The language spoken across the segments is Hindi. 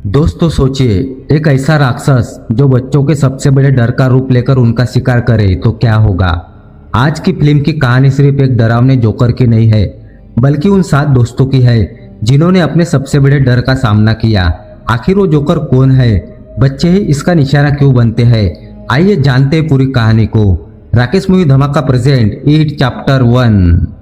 दोस्तों सोचिए, एक ऐसा राक्षस जो बच्चों के सबसे बड़े डर का रूप लेकर उनका शिकार करे तो क्या होगा। आज की फिल्म की कहानी सिर्फ एक डरावने जोकर की नहीं है, बल्कि उन 7 दोस्तों की है जिन्होंने अपने सबसे बड़े डर का सामना किया। आखिर वो जोकर कौन है, बच्चे ही इसका निशाना क्यों बनते हैं। आइए जानते हैं पूरी कहानी को। राकेश मूवी धमाका प्रेजेंट इट चैप्टर 1।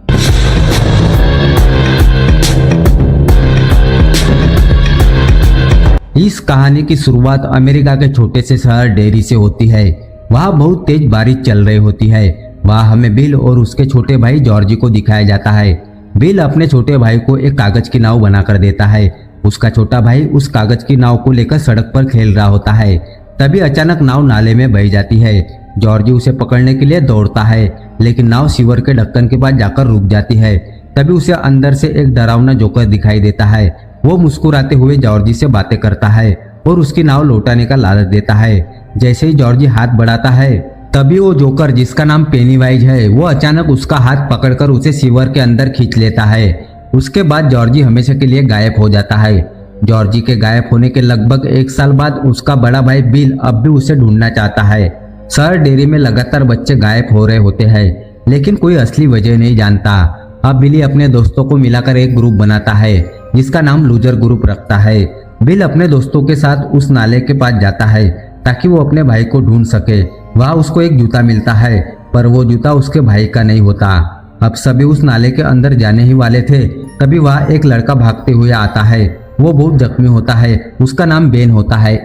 इस कहानी की शुरुआत अमेरिका के छोटे से शहर डेरी से होती है। वहाँ बहुत तेज बारिश चल रही होती है। वहाँ हमें बिल और उसके छोटे भाई जॉर्जी को दिखाया जाता है। बिल अपने छोटे भाई को एक कागज की नाव बनाकर देता है। उसका छोटा भाई उस कागज की नाव को लेकर सड़क पर खेल रहा होता है। तभी अचानक नाव नाले में बह जाती है। जॉर्जी उसे पकड़ने के लिए दौड़ता है, लेकिन नाव सीवर के ढक्कन के पास जाकर रुक जाती है। तभी उसे अंदर से एक डरावना जोकर दिखाई देता है। वो मुस्कुराते हुए जॉर्जी से बातें करता है और उसकी नाव लौटाने का लालच देता है। जैसे ही जॉर्जी हाथ बढ़ाता है, तभी वो जोकर जिसका नाम पेनीवाइज है, वो अचानक उसका हाथ पकड़कर उसे सीवर के अंदर खींच लेता है। उसके बाद जॉर्जी हमेशा के लिए गायब हो जाता है। जॉर्जी के गायब होने के लगभग 1 साल बाद उसका बड़ा भाई बिल अब भी उसे ढूंढना चाहता है। शहर डेरी में लगातार बच्चे गायब हो रहे होते हैं, लेकिन कोई असली वजह नहीं जानता। अब बिली अपने दोस्तों को मिलाकर एक ग्रुप बनाता है जिसका नाम लूजर ग्रुप रखता है। बिल अपने दोस्तों के साथ उस नाले के पास जाता है ताकि वो अपने भाई को ढूंढ सके। वहाँ उसको एक जूता मिलता है, पर वो जूता उसके भाई का नहीं होता। अब सभी उस नाले के अंदर जाने ही वाले थे, तभी वहाँ एक लड़का भागते हुए आता है। वो बहुत जख्मी होता है। उसका नाम बेन होता है।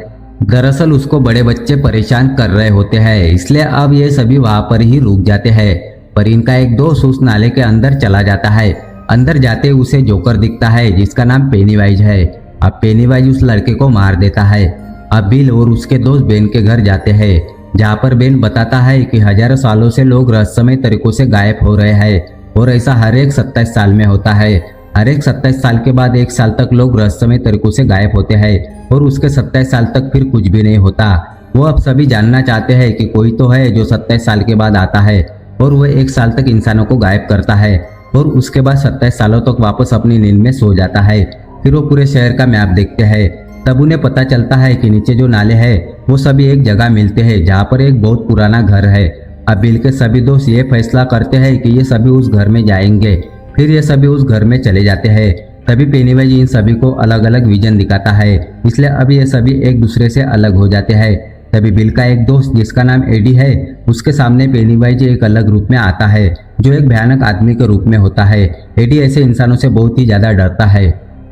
दरअसल उसको बड़े बच्चे परेशान कर रहे होते हैं, इसलिए अब ये सभी वहाँ पर ही रुक जाते हैं। पर इनका एक दोस्त उस नाले के अंदर चला जाता है। अंदर जाते उसे जोकर दिखता है जिसका नाम पेनीवाइज है। अब पेनीवाइज उस लड़के को मार देता है। अब बिल और उसके दोस्त बेन के घर जाते हैं, जहाँ पर बेन बताता है कि हजारों सालों से लोग रहस्यमय तरीकों से गायब हो रहे हैं और ऐसा हर एक 27 साल में होता है। हर एक 27 साल के बाद 1 साल तक लोग रहस्यमय तरीकों से गायब होते हैं और उसके 27 साल तक फिर कुछ भी नहीं होता। वो अब सभी जानना चाहते हैं कि कोई तो है जो 27 साल के बाद आता है और वह 1 साल तक इंसानों को गायब करता है और उसके बाद 27 सालों तक वापस अपनी नींद में सो जाता है। फिर वो पूरे शहर का मैप देखते हैं। तब उन्हें पता चलता है कि नीचे जो नाले हैं वो सभी एक जगह मिलते हैं जहाँ पर एक बहुत पुराना घर है। अब बिल के सभी दोस्त ये फैसला करते हैं कि ये सभी उस घर में जाएंगे। फिर ये सभी उस घर में चले जाते हैं। तभी पेनीवाइज इन सभी को अलग अलग विजन दिखाता है, इसलिए अब ये सभी एक दूसरे से अलग हो जाते हैं। तभी बिल का एक दोस्त जिसका नाम एडी है, उसके सामने पेनीवाइज एक अलग रूप में आता है जो एक भयानक आदमी के रूप में होता है। एडी ऐसे इंसानों से बहुत ही ज्यादा डरता है।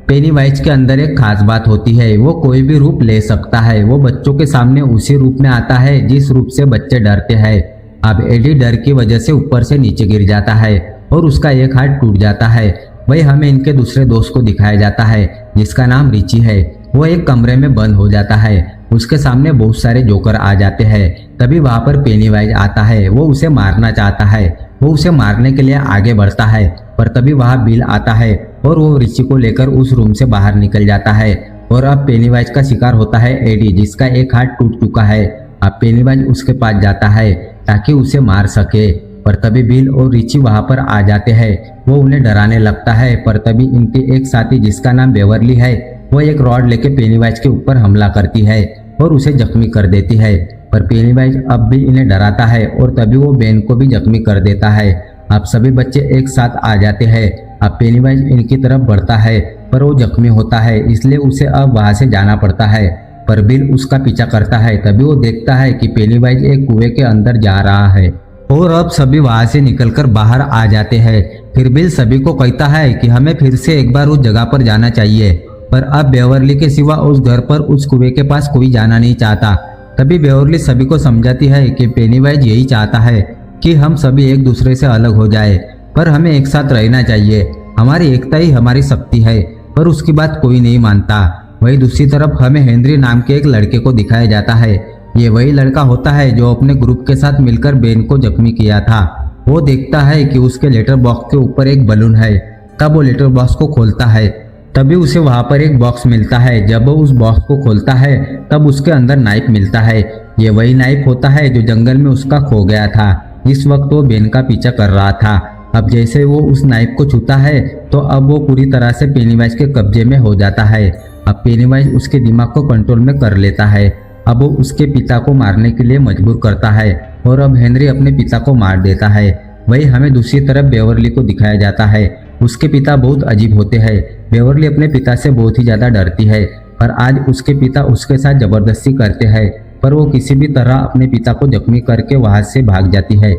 पेनीवाइज के अंदर एक खास बात होती है, वो कोई भी रूप ले सकता है। वो बच्चों के सामने उसी रूप में आता है जिस रूप से बच्चे डरते हैं। अब एडी डर की वजह से ऊपर से नीचे गिर जाता है और उसका एक हाथ टूट जाता है। वही हमें इनके दूसरे दोस्त को दिखाया जाता है जिसका नाम रिची है। वो एक कमरे में बंद हो जाता है। उसके सामने बहुत सारे जोकर आ जाते हैं। तभी वहां पर पेनीवाइज आता है। वो उसे मारना चाहता है। वो उसे मारने के लिए आगे बढ़ता है, पर तभी वहां बिल आता है और वो रिची को लेकर उस रूम से बाहर निकल जाता है। और अब पेनीवाइज का शिकार होता है एडी, जिसका एक हाथ टूट चुका है। अब पेनीवाइज उसके पास जाता है ताकि उसे मार सके, पर तभी बिल और रिची वहां पर आ जाते हैं। वो उन्हें डराने लगता है, पर तभी इनके एक साथी जिसका नाम बेवरली है, वो एक रॉड लेके पेनीवाइज के ऊपर हमला करती है और उसे जख्मी कर देती है। पर पेनीवाइज अब भी इन्हें डराता है और तभी वो बेन को भी जख्मी कर देता है। अब सभी बच्चे एक साथ आ जाते हैं। अब पेनीवाइज इनकी तरफ बढ़ता है, पर वो जख्मी होता है, इसलिए उसे अब वहां से जाना पड़ता है। पर बिल उसका पीछा करता है। तभी वो देखता है कि पेनीवाइज एक कुएं के अंदर जा रहा है और अब सभी वहां से निकलकर बाहर आ जाते हैं। फिर बिल सभी को कहता है कि हमें फिर से एक बार उस जगह पर जाना चाहिए, पर अब बेवरली के सिवा उस घर पर उस कुएं के पास कोई जाना नहीं चाहता। तभी बेवरली सभी को समझाती है कि पेनीवाइज यही चाहता है कि हम सभी एक दूसरे से अलग हो जाए, पर हमें एक साथ रहना चाहिए। हमारी एकता ही हमारी शक्ति है। पर उसकी बात कोई नहीं मानता। वही दूसरी तरफ हमें हेनरी नाम के एक लड़के को दिखाया जाता है। ये वही लड़का होता है जो अपने ग्रुप के साथ मिलकर बेन को जख्मी किया था। वो देखता है कि उसके लेटर बॉक्स के ऊपर एक बलून है। तब वो लेटर बॉक्स को खोलता है। तभी उसे वहां पर एक बॉक्स मिलता है। जब वो उस बॉक्स को खोलता है तब उसके अंदर नाइफ मिलता है। ये वही नाइफ होता है जो जंगल में उसका खो गया था। इस वक्त वो बेन का पीछा कर रहा था। अब जैसे वो उस नाइफ को छूता है तो अब वो पूरी तरह से पेनीवाइज के कब्जे में हो जाता है। अब पेनीवाइज उसके दिमाग को कंट्रोल में कर लेता है। अब वो उसके पिता को मारने के लिए मजबूर करता है और अब हेनरी अपने पिता को मार देता है। वही हमें दूसरी तरफ बेवर्ली को दिखाया जाता है। उसके पिता बहुत अजीब होते हैं। बेवर्ली अपने पिता से बहुत ही ज्यादा डरती है, पर आज उसके पिता उसके साथ जबरदस्ती करते हैं, पर वो किसी भी तरह अपने पिता को जख्मी करके वहां से भाग जाती है।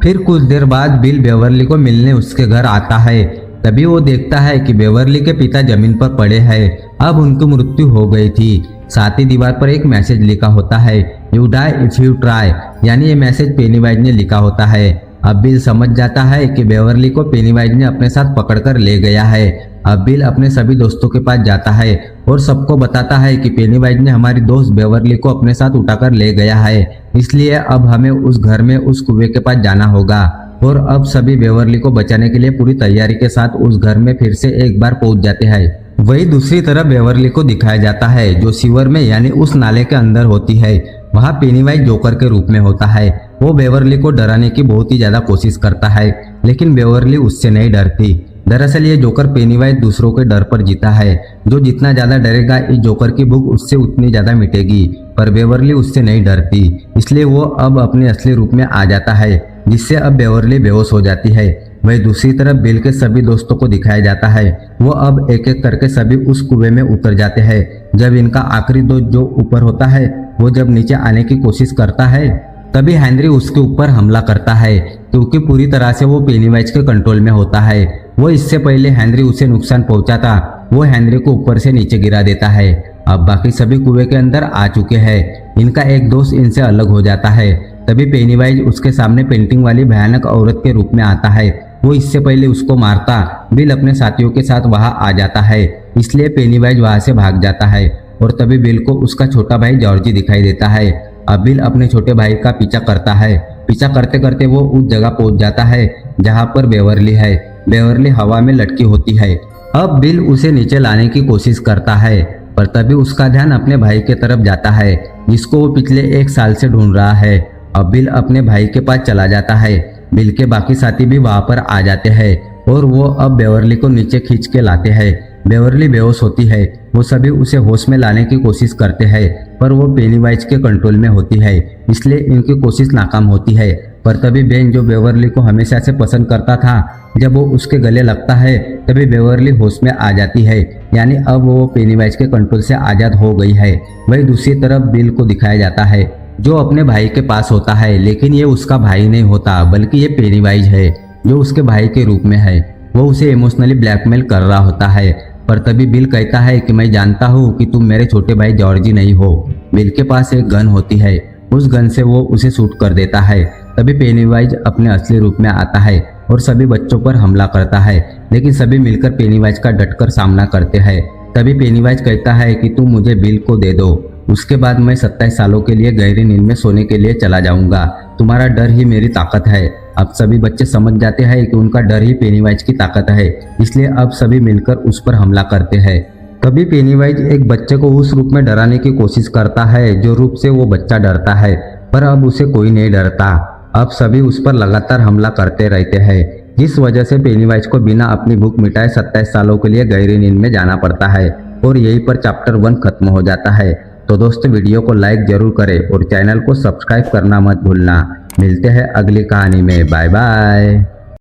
फिर कुछ देर बाद बिल बेवर्ली को मिलने उसके घर आता है। तभी वो देखता है कि बेवर्ली के पिता जमीन पर पड़े हैं। अब उनकी मृत्यु हो गई थी। साथ ही दीवार पर एक मैसेज लिखा होता है, you die if you try, यानी ये मैसेज पेनीवाइज ने लिखा होता है। अब बिल समझ जाता है कि बेवर्ली को पेनीवाइज ने अपने साथ पकड़कर ले गया है। अब बिल अपने सभी दोस्तों के पास जाता है और सबको बताता है कि पेनीवाइज ने हमारी दोस्त बेवर्ली को अपने साथ उठाकर ले गया है, इसलिए अब हमें उस घर में उस कुएं के पास जाना होगा। और अब सभी बेवर्ली को बचाने के लिए पूरी तैयारी के साथ उस घर में फिर से एक बार पहुंच जाते हैं। वही दूसरी तरफ बेवर्ली को दिखाया जाता है जो सीवर में यानी उस नाले के अंदर होती है। वहाँ पेनीवाइज जोकर के रूप में होता है। वो बेवर्ली को डराने की बहुत ही ज्यादा कोशिश करता है, लेकिन बेवर्ली उससे नहीं डरती। दरअसल ये जोकर पेनीवाइज दूसरों के डर पर जीता है। जो जितना ज्यादा डरेगा इस जोकर की भूख उससे उतनी ज्यादा मिटेगी, पर बेवर्ली उससे नहीं डरती, इसलिए वो अब अपने असली रूप में आ जाता है, जिससे अब बेवर्ली बेहोश हो जाती है। वही दूसरी तरफ बिल के सभी दोस्तों को दिखाया जाता है। वो अब एक एक करके सभी उस कुएं में उतर जाते हैं। जब इनका आखिरी दोस्त जो ऊपर होता है वो जब नीचे आने की कोशिश करता है, तभी हेनरी उसके ऊपर हमला करता है, क्योंकि पूरी तरह से वो पेनीवाइज के कंट्रोल में होता है। वो इससे पहले हेनरी उसे नुकसान पहुंचाता, वो हेनरी को ऊपर से नीचे गिरा देता है। अब बाकी सभी कुएं के अंदर आ चुके हैं। इनका एक दोस्त इनसे अलग हो जाता है। तभी पेनीवाइज उसके सामने पेंटिंग वाली भयानक औरत के रूप में आता है। वो इससे पहले उसको मारता बिल अपने साथियों के साथ वहां आ जाता है, इसलिए पेनीवाइज वहां से भाग जाता है। और तभी बिल को उसका छोटा भाई जॉर्जी दिखाई देता है। अब बिल अपने छोटे भाई का पीछा करता है। पीछा करते करते वो उस जगह पहुंच जाता है जहां पर बेवर्ली है। बेवर्ली हवा में लटकी होती है। अब बिल उसे नीचे लाने की कोशिश करता है, पर तभी उसका ध्यान अपने भाई के तरफ जाता है, जिसको वो पिछले 1 साल से ढूंढ रहा है। अब बिल अपने भाई के पास चला जाता है। बिल के बाकी साथी भी वहां पर आ जाते हैं और वो अब बेवर्ली को नीचे खींच के लाते हैं। बेवर्ली बेहोश होती है। वो सभी उसे होश में लाने की कोशिश करते हैं, पर वो पेनीवाइज के कंट्रोल में होती है, इसलिए इनकी कोशिश नाकाम होती है। पर तभी बेन जो बेवर्ली को हमेशा से पसंद करता था, जब वो उसके गले लगता है तभी बेवर्ली होश में आ जाती है, यानी अब वो पेनीवाइज के कंट्रोल से आजाद हो गई है। वही दूसरी तरफ बिल को दिखाया जाता है जो अपने भाई के पास होता है, लेकिन ये उसका भाई नहीं होता बल्कि ये पेनीवाइज है जो उसके भाई के रूप में है। वो उसे इमोशनली ब्लैकमेल कर रहा होता है, पर तभी बिल कहता है कि मैं जानता हूँ कि तुम मेरे छोटे भाई जॉर्जी नहीं हो। बिल के पास एक गन होती है, उस गन से वो उसे शूट कर देता है। तभी पेनीवाइज अपने असली रूप में आता है और सभी बच्चों पर हमला करता है, लेकिन सभी मिलकर पेनीवाइज का डटकर सामना करते हैं। तभी पेनीवाइज कहता है कि तुम मुझे बिल को दे दो, उसके बाद मैं 27 सालों के लिए गहरी नींद में सोने के लिए चला जाऊंगा। तुम्हारा डर ही मेरी ताकत है। अब सभी बच्चे समझ जाते हैं कि उनका डर ही पेनीवाइज की ताकत है, इसलिए अब सभी मिलकर उस पर हमला करते हैं। तभी पेनीवाइज एक बच्चे को उस रूप में डराने की कोशिश करता है जो रूप से वो बच्चा डरता है, पर अब उसे कोई नहीं डरता। अब सभी उस पर लगातार हमला करते रहते हैं, जिस वजह से पेनीवाइज को बिना अपनी भूख मिटाए 27 सालों के लिए गहरी नींद में जाना पड़ता है और यहीं पर चैप्टर 1 खत्म हो जाता है। तो दोस्तों वीडियो को लाइक जरूर करें और चैनल को सब्सक्राइब करना मत भूलना। मिलते हैं अगली कहानी में। Bye bye.